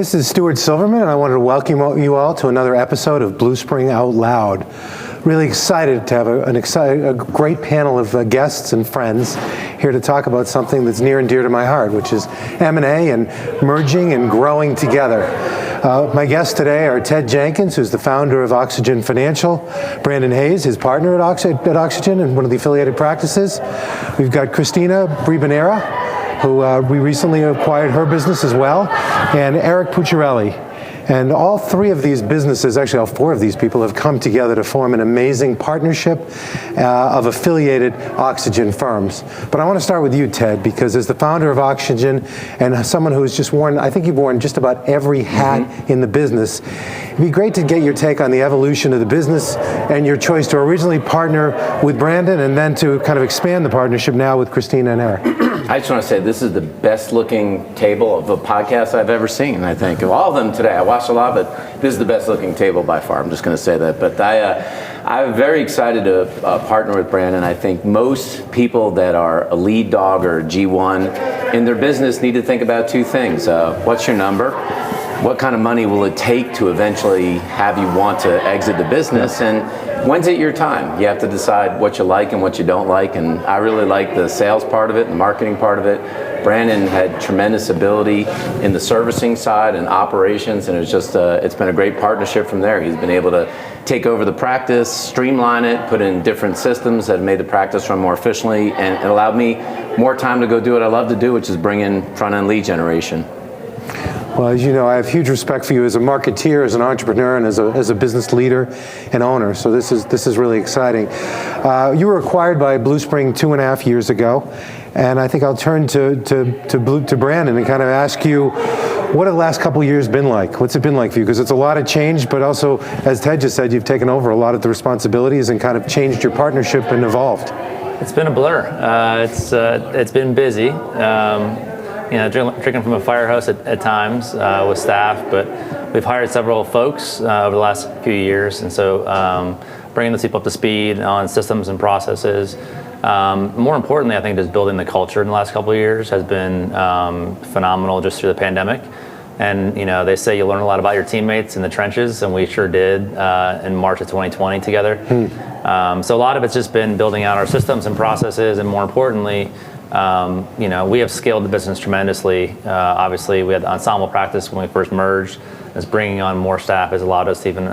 This is Stuart Silverman, and I wanted to welcome you all to another episode of Blue Spring Out Loud. Really excited to have a great panel of guests and friends here to talk about something that's near and dear to my heart, which is M&A and merging and growing together. My guests today are Ted Jenkins, who's the founder of Oxygen Financial, Brandon Hayes, his partner at Oxygen and one of the affiliated practices. We've got Christina who we recently acquired her business as well, and Eric Pucciarelli. And all three of these businesses, actually all four of these people, have come together to form an amazing partnership of affiliated Oxygen firms. But I want to start with you, Ted, because as the founder of Oxygen and someone who's just worn, I think you've worn just about every hat in the business, it'd be great to get your take on the evolution of the business and your choice to originally partner with Brandon and then to kind of expand the partnership now with Christina and Eric. I just want to say this is the best looking table of a podcast I've ever seen, I think. Of all of them today, I watched a lot, but this is the best looking table by far. I'm just going to say that. But I'm very excited to partner with Brandon. I think most people that are a lead dog or G1 in their business need to think about two things. What's your number? What kind of money will it take to eventually have you want to exit the business? And when's it your time? You have to decide what you like and what you don't like. And I really like the sales part of it and the marketing part of it. Brandon had tremendous ability in the servicing side and operations, and it's been a great partnership from there. He's been able to take over the practice, streamline it, put in different systems that have made the practice run more efficiently, and it allowed me more time to go do what I love to do, which is bring in front-end lead generation. Well, as you know, I have huge respect for you as a marketeer, as an entrepreneur, and as a business leader and owner. So this is really exciting. You were acquired by Blue Spring 2.5 years ago, and I think I'll turn to Brandon and kind of ask you, what have the last couple of years been like? What's it been like for you? Because it's a lot of change, but also, as Ted just said, you've taken over a lot of the responsibilities and kind of changed your partnership and evolved. It's been a blur. It's been busy. Drinking from a fire hose at times with staff, but we've hired several folks over the last few years, and so bringing those people up to speed on systems and processes. More importantly, I think just building the culture in the last couple of years has been phenomenal just through the pandemic. And they say you learn a lot about your teammates in the trenches, and we sure did in March of 2020 together. So a lot of it's just been building out our systems and processes, and more importantly, we have scaled the business tremendously. Obviously, we had the ensemble practice when we first merged. As bringing on more staff has allowed us to even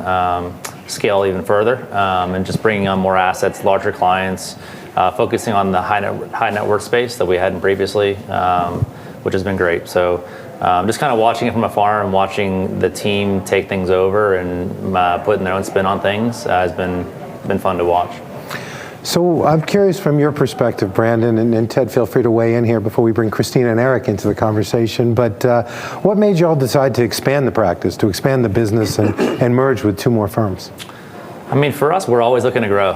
scale even further, and just bringing on more assets, larger clients, focusing on the high net worth space that we hadn't previously, which has been great. So just kind of watching it from afar and watching the team take things over and putting their own spin on things has been fun to watch. So I'm curious from your perspective, Brandon, and Ted, feel free to weigh in here before we bring Christina and Eric into the conversation, but what made you all decide to expand the practice, to expand the business and merge with two more firms? I mean, for us, we're always looking to grow,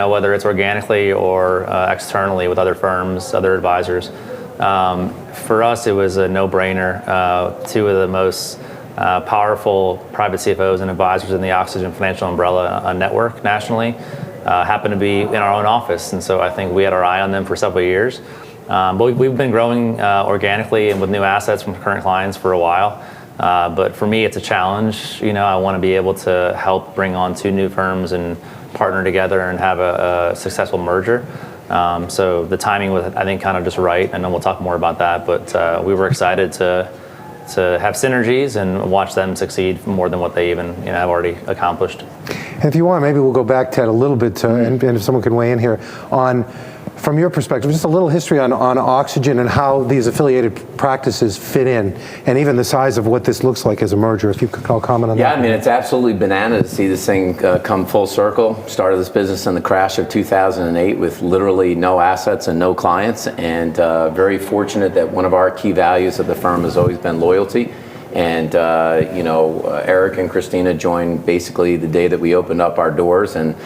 whether it's organically or externally with other firms, other advisors. For us, it was a no-brainer. Two of the most powerful private CFOs and advisors in the Oxygen Financial umbrella network nationally happen to be in our own office, and so I think we had our eye on them for several years. But we've been growing organically and with new assets from current clients for a while. But for me, it's a challenge. I want to be able to help bring on two new firms and partner together and have a successful merger. So the timing was, I think, kind of just right, and then we'll talk more about that. But we were excited to have synergies and watch them succeed more than what they even have already accomplished. And if you want, maybe we'll go back, Ted, a little bit, and if someone can weigh in here, on, from your perspective, just a little history on Oxygen and how these affiliated practices fit in, and even the size of what this looks like as a merger, if you could all comment on that. Yeah, I mean, it's absolutely bananas to see this thing come full circle. Started this business in the crash of 2008 with literally no assets and no clients, and very fortunate that one of our key values of the firm has always been loyalty. And Eric and Christina joined basically the day that we opened up our doors, and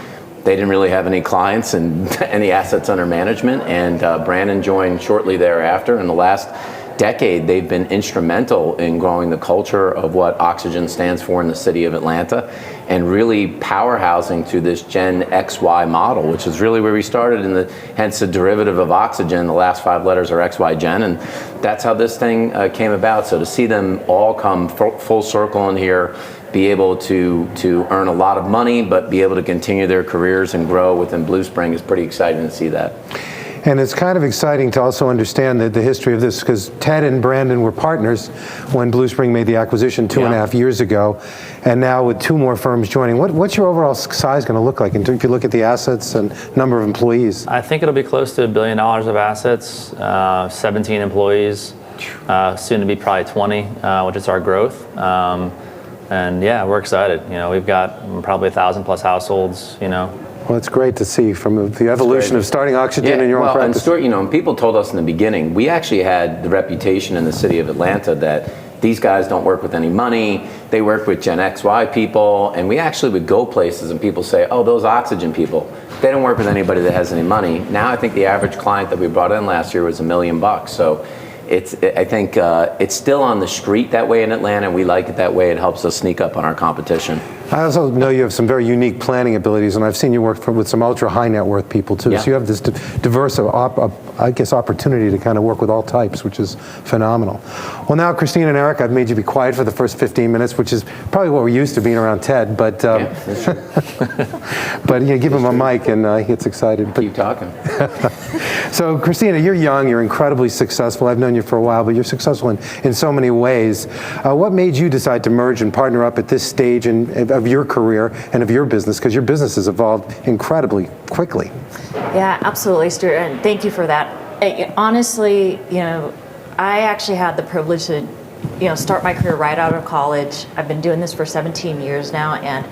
they didn't really have any clients and any assets under management. And Brandon joined shortly thereafter. In the last decade, they've been instrumental in growing the culture of what oxygen stands for in the city of Atlanta, and really powerhousing through this Gen XY model, which is really where we started, hence the derivative of oxygen. The last 5 letters are XY Gen, and that's how this thing came about. So to see them all come full circle in here, be able to earn a lot of money, but be able to continue their careers and grow within Blue Spring is pretty exciting to see that. And it's kind of exciting to also understand the history of this, because Ted and Brandon were partners when Blue Spring made the acquisition 2.5 years ago, and now with 2 more firms joining. What's your overall size going to look like if you look at the assets and number of employees? I think it'll be close to $1 billion of assets, 17 employees, soon to be probably 20, which is our growth. And yeah, we're excited. We've got probably 1,000 plus households. Well, it's great to see from the evolution of starting oxygen in your own practice. And Stuart, and people told us in the beginning, we actually had the reputation in the city of Atlanta that these guys don't work with any money. They work with Gen XY people, and we actually would go places and people say, oh, those oxygen people, they don't work with anybody that has any money. Now I think the average client that we brought in last year was $1 million. So I think it's still on the street that way in Atlanta. We like it that way. It helps us sneak up on our competition. I also know you have some very unique planning abilities, and I've seen you work with some ultra high net worth people too. Yeah. So you have this diverse, opportunity to kind of work with all types, which is phenomenal. Well, now Christina and Eric, I've made you be quiet for the first 15 minutes, which is probably what we're used to being around Ted. But That's true. but give him a mic and he gets excited. But, Keep talking. so Christina, you're young, you're incredibly successful. I've known you for a while, but you're successful in so many ways. What made you decide to merge and partner up at this stage of your career and of your business, because your business has evolved incredibly quickly? Yeah, absolutely, Stuart, and thank you for that. Honestly, I actually had the privilege to, start my career right out of college. I've been doing this for 17 years now, and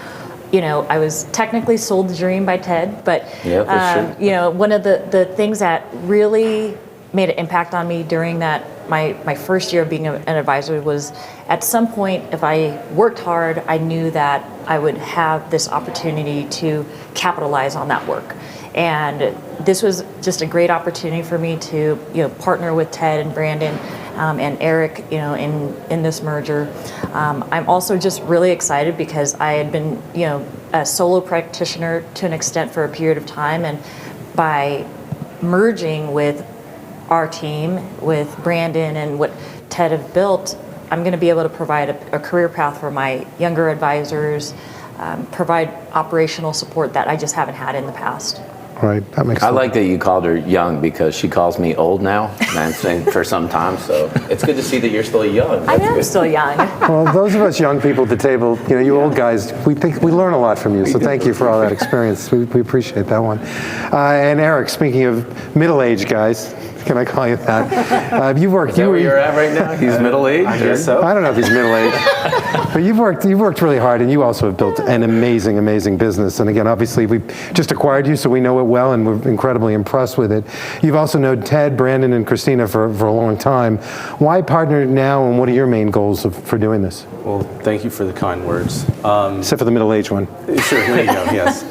I was technically sold the dream by Ted, but that's true. one of the things that really made an impact on me during that my first year of being an advisor was, at some point, if I worked hard, I knew that I would have this opportunity to capitalize on that work. And this was just a great opportunity for me to partner with Ted and Brandon and Eric in this merger. I'm also just really excited because I had been a solo practitioner to an extent for a period of time, and by merging with our team, with Brandon and what Ted have built, I'm going to be able to provide a career path for my younger advisors, provide operational support that I just haven't had in the past. Right, that makes sense. I like that you called her young, because she calls me old now, and I've been for some time, so it's good to see that you're still young. I am still young. Well, those of us young people at the table, you old guys, we learn a lot from you, so thank you for all that experience. We appreciate that one. And Eric, speaking of middle-aged guys, can I call you that? You've worked. Is that where you're at right now? He's middle-aged? I guess so. I don't know if he's middle-aged, but you've worked really hard, and you also have built an amazing business. And again, obviously, we just acquired you, so we know it well, and we're incredibly impressed with it. You've also known Ted, Brandon, and Christina for a long time. Why partner now, and what are your main goals for doing this? Well, thank you for the kind words. Except for the middle-aged one. Sure, there you go. Yes.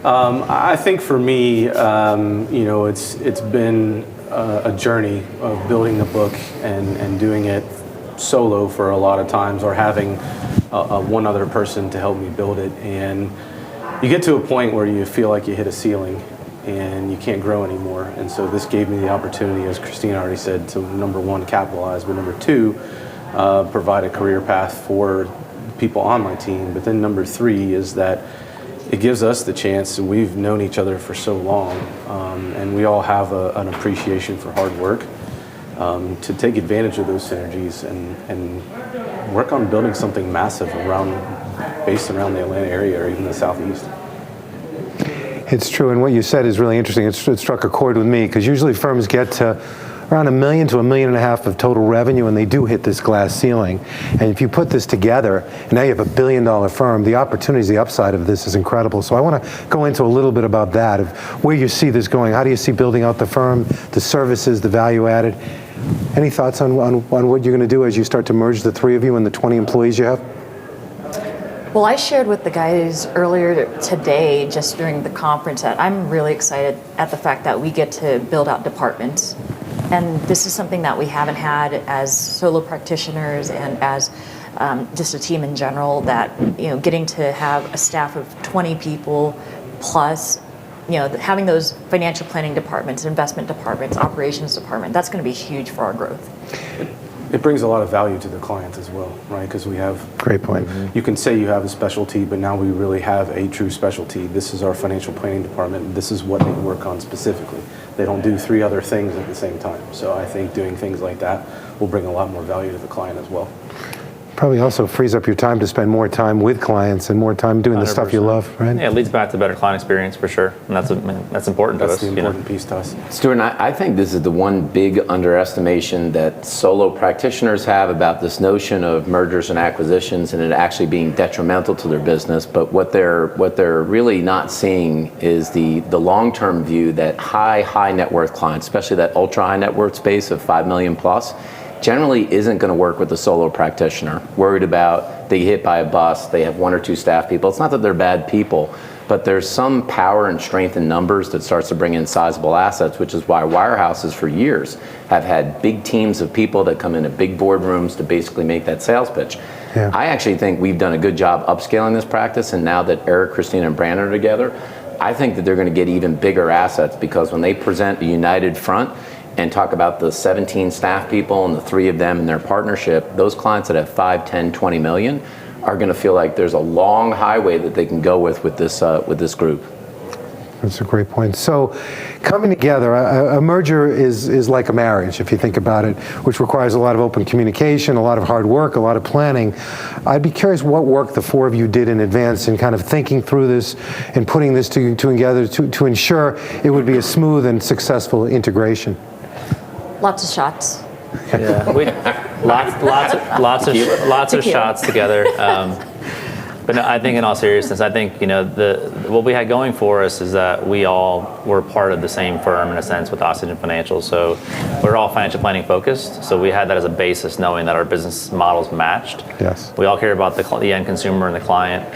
I think for me, it's been a journey of building the book and doing it solo for a lot of times, or having one other person to help me build it. And you get to a point where you feel like you hit a ceiling and you can't grow anymore. And so this gave me the opportunity, as Christina already said, to number one, capitalize, but number two, provide a career path for people on my team. But then number three is that it gives us the chance, and we've known each other for so long, and we all have an appreciation for hard work, to take advantage of those synergies and work on building something massive based around the Atlanta area or even the Southeast. It's true, and what you said is really interesting. It struck a chord with me, because usually firms get to around $1 million to $1.5 million of total revenue, and they do hit this glass ceiling. And if you put this together, and now you have $1 billion firm, the opportunities, the upside of this is incredible. So I want to go into a little bit about that, of where you see this going. How do you see building out the firm, the services, the value added? Any thoughts on what you're going to do as you start to merge the three of you and the 20 employees you have? Well, I shared with the guys earlier today, just during the conference, that I'm really excited at the fact that we get to build out departments. And this is something that we haven't had as solo practitioners and as just a team in general, that, getting to have a staff of 20 people plus, having those financial planning departments, investment departments, operations department, that's going to be huge for our growth. It brings a lot of value to the clients as well, right? Because we have... Great point. You can say you have a specialty, but now we really have a true specialty. This is our financial planning department, and this is what they work on specifically. They don't do 3 other things at the same time. So I think doing things like that will bring a lot more value to the client as well. Probably also frees up your time to spend more time with clients and more time doing the stuff you 100%. love, right? Yeah, it leads back to better client experience for sure, and that's important to us. That's the important piece to us. Stuart, I think this is the one big underestimation that solo practitioners have about this notion of mergers and acquisitions and it actually being detrimental to their business. But what they're really not seeing is the long-term view that high net worth clients, especially that ultra high net worth space of 5 million plus, generally isn't going to work with a solo practitioner, worried about they get hit by a bus, they have 1 or 2 staff people. It's not that they're bad people, but there's some power and strength in numbers that starts to bring in sizable assets, which is why wirehouses for years have had big teams of people that come into big boardrooms to basically make that sales pitch. Yeah. I actually think we've done a good job upscaling this practice, and now that Eric, Christina, and Brandon are together, I think that they're going to get even bigger assets, because when they present a united front and talk about the 17 staff people and the 3 of them in their partnership, those clients that have 5, 10, 20 million are going to feel like there's a long highway that they can go with this group. That's a great point. So coming together, a merger is like a marriage, if you think about it, which requires a lot of open communication, a lot of hard work, a lot of planning. I'd be curious what work the 4 of you did in advance in kind of thinking through this and putting this together to ensure it would be a smooth and successful integration. Lots of shots. Yeah, lots of shots together. But no, I think in all seriousness, I think what we had going for us is that we all were part of the same firm in a sense with Oxygen Financial. So we're all financial planning focused. So we had that as a basis, knowing that our business models matched. Yes. We all care about the end consumer and the client.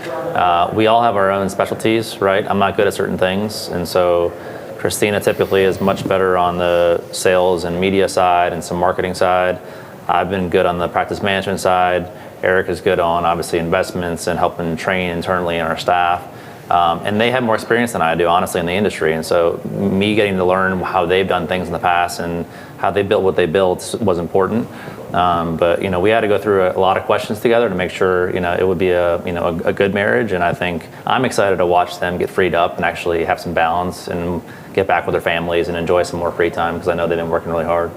We all have our own specialties, right? I'm not good at certain things, and so Christina typically is much better on the sales and media side and some marketing side. I've been good on the practice management side. Eric is good on obviously investments and helping train internally in our staff. And they have more experience than I do, honestly, in the industry. And so me getting to learn how they've done things in the past and how they built what they built was important. But we had to go through a lot of questions together to make sure it would be a good marriage. And I think I'm excited to watch them get freed up and actually have some balance and get back with their families and enjoy some more free time, because I know they've been working really hard.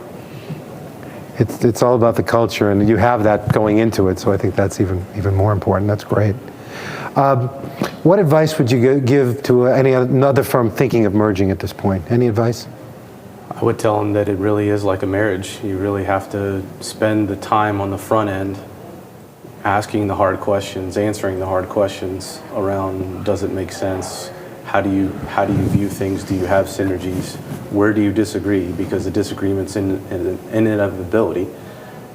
It's all about the culture, and you have that going into it, so I think that's even more important. That's great. What advice would you give to any other firm thinking of merging at this point? Any advice? I would tell them that it really is like a marriage. You really have to spend the time on the front end asking the hard questions, answering the hard questions around, does it make sense? How do you view things? Do you have synergies? Where do you disagree? Because the disagreement's inevitability.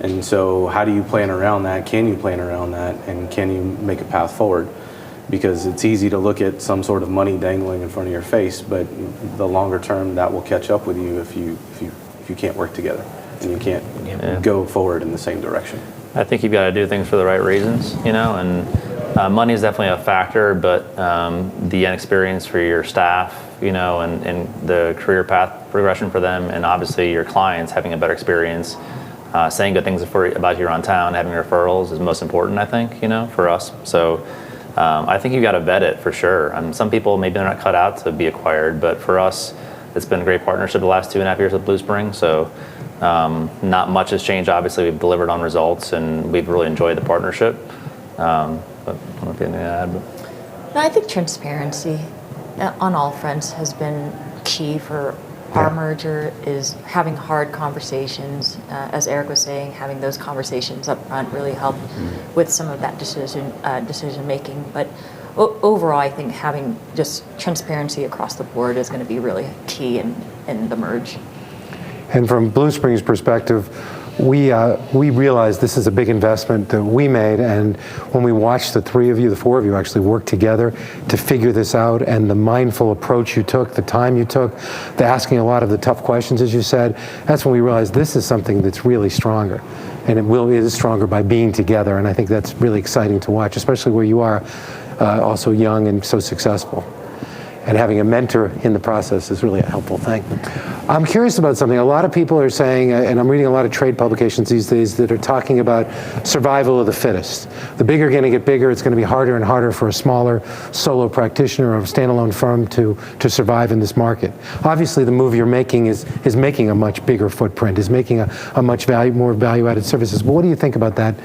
And so how do you plan around that? Can you plan around that? And can you make a path forward? Because it's easy to look at some sort of money dangling in front of your face, but the longer term that will catch up with you if you can't work together and you can't go forward in the same direction. I think you've got to do things for the right reasons, and money is definitely a factor, but the experience for your staff, and the career path progression for them, and obviously your clients having a better experience, saying good things about you around town, having referrals is most important, I think, for us. So I think you've got to vet it for sure. Some people, maybe they're not cut out to be acquired, but for us, it's been a great partnership the last 2.5 years with Blue Spring. So not much has changed. Obviously, we've delivered on results, and we've really enjoyed the partnership. But I don't know if you have anything to add. No, I think transparency on all fronts has been key for our merger, is having hard conversations. As Eric was saying, having those conversations up front really helped with some of that decision making. But overall, I think having just transparency across the board is going to be really key in the merge. And from Blue Spring's perspective, we realized this is a big investment that we made, and when we watched the four of you actually work together to figure this out, and the mindful approach you took, the time you took, the asking a lot of the tough questions, as you said, that's when we realized this is something that's really stronger. And it is stronger by being together, and I think that's really exciting to watch, especially where you are also young and so successful. And having a mentor in the process is really a helpful thing. I'm curious about something. A lot of people are saying, and I'm reading a lot of trade publications these days that are talking about survival of the fittest. The bigger are going to get bigger. It's going to be harder and harder for a smaller solo practitioner or a standalone firm to survive in this market. Obviously, the move you're making is making a much bigger footprint, is making a much more value-added services. But what do you think about that,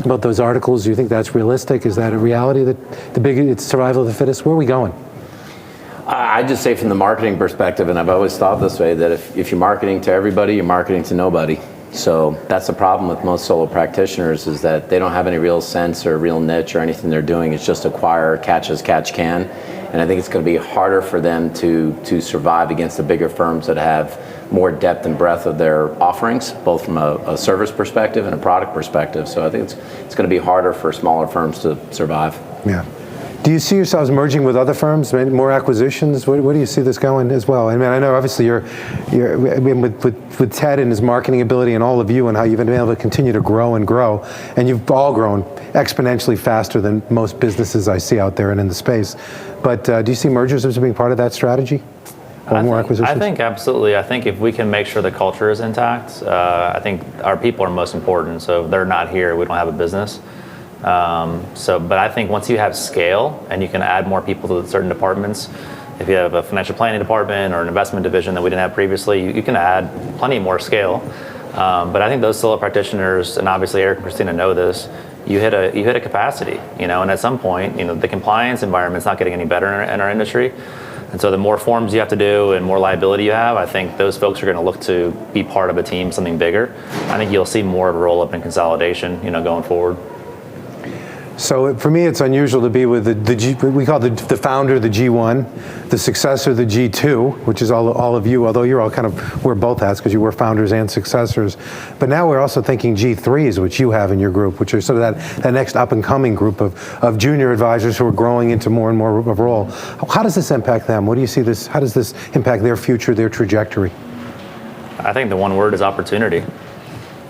about those articles? Do you think that's realistic? Is that a reality that it's survival of the fittest? Where are we going? I just say from the marketing perspective, and I've always thought this way, that if you're marketing to everybody, you're marketing to nobody. So that's the problem with most solo practitioners, is that they don't have any real sense or real niche or anything they're doing. It's just acquire, catch as catch can. And I think it's going to be harder for them to survive against the bigger firms that have more depth and breadth of their offerings, both from a service perspective and a product perspective. So I think it's going to be harder for smaller firms to survive. Yeah. Do you see yourselves merging with other firms, maybe more acquisitions? Where do you see this going as well? I mean, I know obviously you're with Ted and his marketing ability and all of you and how you've been able to continue to grow, and you've all grown exponentially faster than most businesses I see out there and in the space. But do you see mergers as being part of that strategy? Or more acquisitions? I think absolutely. I think if we can make sure the culture is intact, I think our people are most important. So if they're not here, we don't have a business. But I think once you have scale and you can add more people to certain departments, if you have a financial planning department or an investment division that we didn't have previously, you can add plenty more scale. But I think those solo practitioners, and obviously Eric and Christina know this, you hit a capacity, and at some point, the compliance environment's not getting any better in our industry. And so the more forms you have to do and more liability you have, I think those folks are going to look to be part of a team, something bigger. I think you'll see more of a roll up in consolidation, going forward. So for me, it's unusual to be with we call the founder, the G1, the successor, the G2, which is all of you, although you're all kind of wear both hats because you were founders and successors. But now we're also thinking G3s, which you have in your group, which are sort of that next up and coming group of junior advisors who are growing into more and more of a role. How does this impact them? What do you see this? How does this impact their future, their trajectory? I think the one word is opportunity.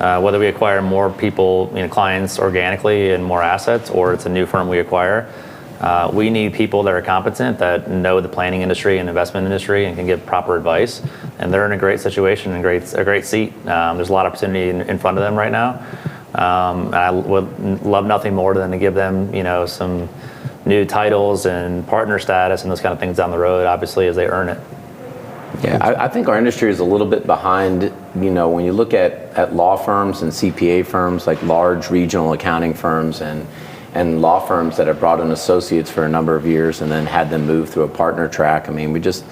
Whether we acquire more people, clients organically and more assets, or it's a new firm we acquire, we need people that are competent, that know the planning industry and investment industry and can give proper advice. And they're in a great situation and a great seat. There's a lot of opportunity in front of them right now. And I would love nothing more than to give them, some new titles and partner status and those kind of things down the road, obviously, as they earn it. Yeah, I think our industry is a little bit behind, when you look at law firms and CPA firms, like large regional accounting firms and law firms that have brought in associates for a number of years and then had them move through a partner track. I mean, we just,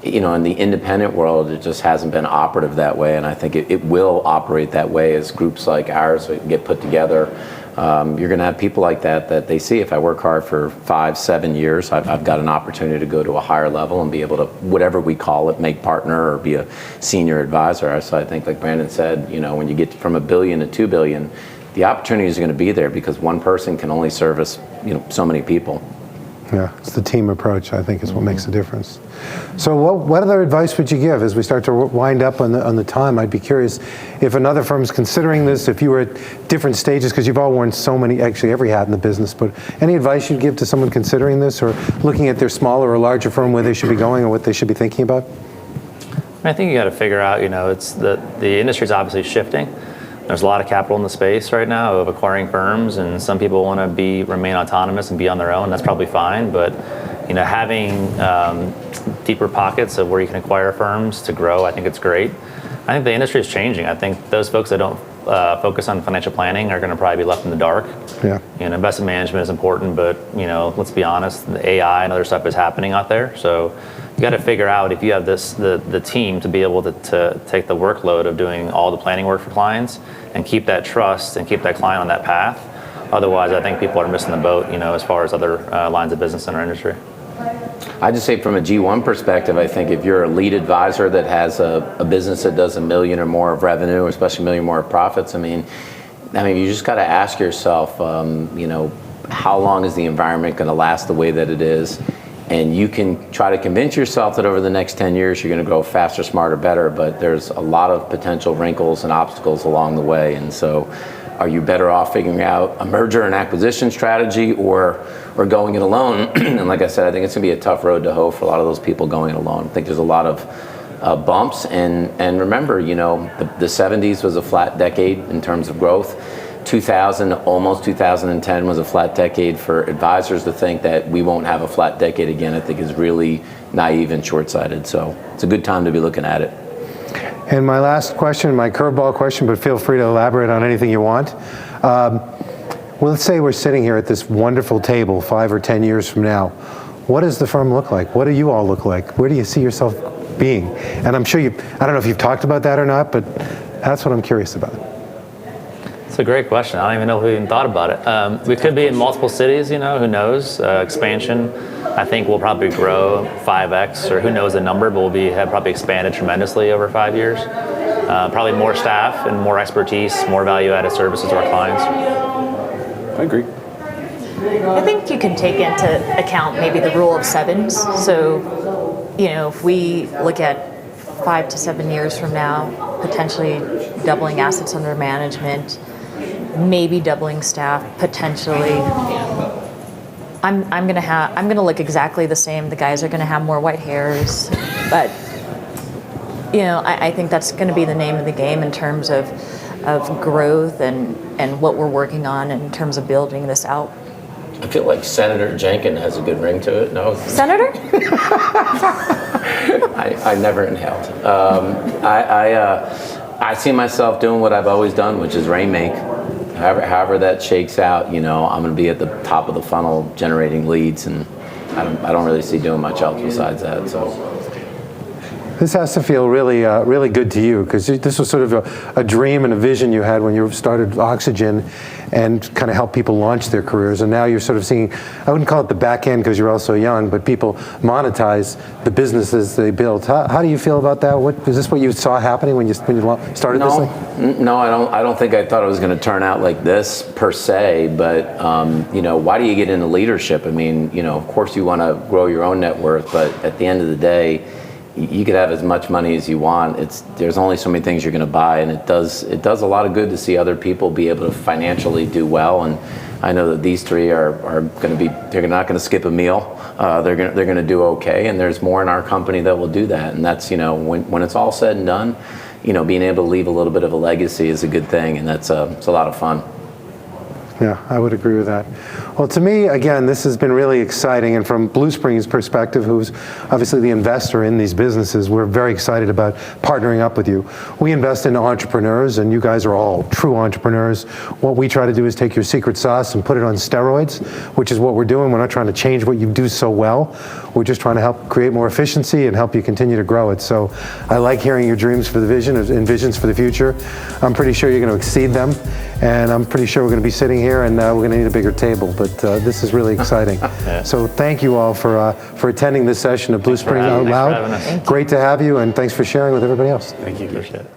in the independent world, it just hasn't been operative that way, and I think it will operate that way as groups like ours get put together. You're going to have people like that they see, if I work hard for 5-7 years, I've got an opportunity to go to a higher level and be able to, whatever we call it, make partner or be a senior advisor. So I think, like Brandon said, when you get from $1 billion to $2 billion, the opportunities are going to be there because one person can only service, so many people. Yeah, it's the team approach, I think, is what makes a difference. So what other advice would you give as we start to wind up on the time? I'd be curious if another firm's considering this, if you were at different stages, because you've all worn so many, actually every hat in the business, but any advice you'd give to someone considering this or looking at their smaller or larger firm, where they should be going or what they should be thinking about? I think you got to figure out, it's the industry's obviously shifting. There's a lot of capital in the space right now of acquiring firms, and some people want to remain autonomous and be on their own. That's probably fine, but having deeper pockets of where you can acquire firms to grow, I think it's great. I think the industry is changing. I think those folks that don't focus on financial planning are going to probably be left in the dark. Yeah. Investment management is important, but let's be honest, the AI and other stuff is happening out there. So you got to figure out if you have the team to be able to take the workload of doing all the planning work for clients and keep that trust and keep that client on that path. Otherwise, I think people are missing the boat, as far as other lines of business in our industry. I just say from a G1 perspective, I think if you're a lead advisor that has a business that does $1 million or more of revenue, or especially $1 million more of profits, I mean, you just got to ask yourself, how long is the environment going to last the way that it is? And you can try to convince yourself that over the next 10 years you're going to grow faster, smarter, better, but there's a lot of potential wrinkles and obstacles along the way. And so are you better off figuring out a merger and acquisition strategy or going it alone? And like I said, I think it's going to be a tough road to hoe for a lot of those people going it alone. I think there's a lot of bumps. And remember, the 70s was a flat decade in terms of growth. 2000, almost 2010 was a flat decade. For advisors to think that we won't have a flat decade again, I think is really naive and short-sighted. So it's a good time to be looking at it. And my last question, my curveball question, but feel free to elaborate on anything you want. Well, let's say we're sitting here at this wonderful table 5 or 10 years from now. What does the firm look like? What do you all look like? Where do you see yourself being? And I'm sure I don't know if you've talked about that or not, but that's what I'm curious about. It's a great question. I don't even know if we even thought about it. We could be in multiple cities, who knows? Expansion, I think we'll probably grow 5x, or who knows the number, but have probably expanded tremendously over 5 years. Probably more staff and more expertise, more value-added services to our clients. I agree. I think you can take into account maybe the rule of sevens. So, if we look at 5 to 7 years from now, potentially doubling assets under management, maybe doubling staff, potentially. I'm gonna look exactly the same. The guys are gonna have more white hairs, but I think that's gonna be the name of the game in terms of growth and what we're working on in terms of building this out. I feel like Senator Jenkins has a good ring to it. No, Senator? I never inhaled. I see myself doing what I've always done, which is rainmake. However that shakes out, I'm going to be at the top of the funnel generating leads, and I don't really see doing much else besides that. So. This has to feel really, really good to you, because this was sort of a dream and a vision you had when you started Oxygen and kind of helped people launch their careers. And now you're sort of seeing, I wouldn't call it the back end because you're all so young, but people monetize the businesses they built. How do you feel about that? Is this what you saw happening when you started this thing? No, I don't think I thought it was going to turn out like this per se, but why do you get into leadership? I mean, of course you want to grow your own net worth, but at the end of the day, you could have as much money as you want. There's only so many things you're going to buy, and it does a lot of good to see other people be able to financially do well. And I know that these three are going to be, they're not going to skip a meal. They're going to do okay, and there's more in our company that will do that. And that's when it's all said and done, being able to leave a little bit of a legacy is a good thing, and it's a lot of fun. Yeah, I would agree with that. Well, to me, again, this has been really exciting. And from Blue Spring's perspective, who's obviously the investor in these businesses, we're very excited about partnering up with you. We invest in entrepreneurs, and you guys are all true entrepreneurs. What we try to do is take your secret sauce and put it on steroids, which is what we're doing. We're not trying to change what you do so well. We're just trying to help create more efficiency and help you continue to grow it. So I like hearing your dreams for the vision and visions for the future. I'm pretty sure you're going to exceed them. And I'm pretty sure we're going to be sitting here, and we're going to need a bigger table. But this is really exciting. Yeah. So thank you all for attending this session of Blue Spring Out Loud. Thanks for having us. Great to have you, and thanks for sharing with everybody else. Thank you. Appreciate it.